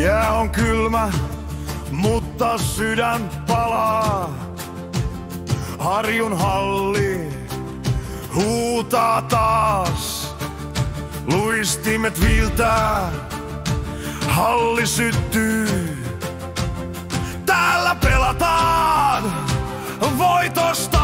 Jää on kylmä, mutta sydän palaa. Harjun halli huutaa taas. Luistimet viiltää, halli syttyy. Täällä pelataan voitosta.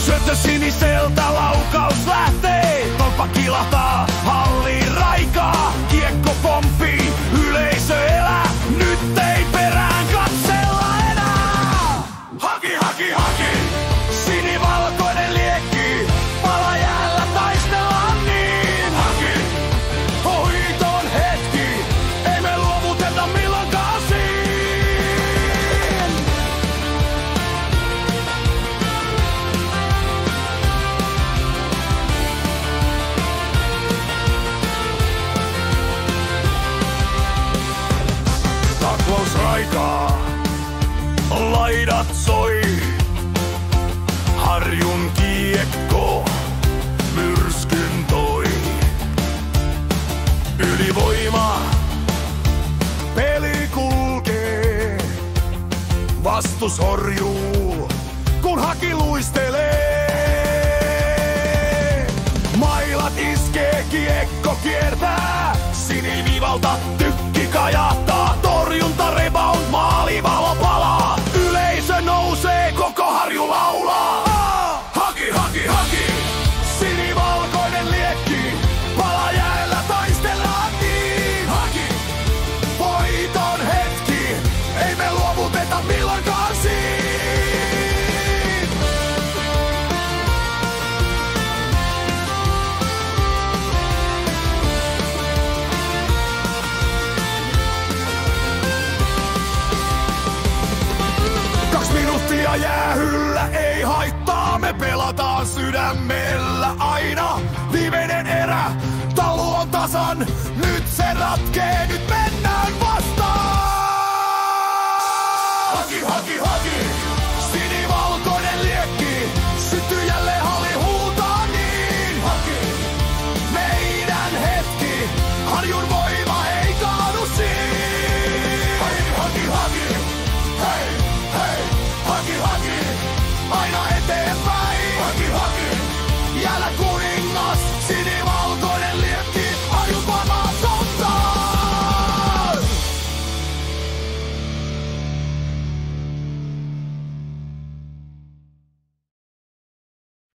Syöttö siniseltä, laukaus lähtee. Tolppa kilahtaa, halli raikaa. Kiekko pomppii, yleisö elää. Nyt ei perään katsella enää. Haki, haki, haki, sinivalkoinen liekki. Pala jäällä taistellaan niin. Haki, hoiton hetki. Ei me luovuteta milloinkaan siinä. Taklaus raikaa, laidat soi. Harjun kiekko myrskyn toi. Ylivoima, peli kulkee. Vastus horjuu, kun haki luistelee. Mailat iskee, kiekko kiertää. Siniviivalta tykki kajahtaa. Torjunta, rebound, maalivalo palaa. Yleisö nousee, koko Harju laulaa. Haki, haki, haki, sinivalkoinen liekki. Pala jäällä taistellaan niin. Haki, voiton hetki. Ei me luovuteta milloinkaan siinä. Minuuttia jäähyllä ei haittaa, me pelataan sydämellä aina. Viimeinen erä, talu on tasan, nyt se ratkee, nyt mennään vastaan. Haki, haki, haki.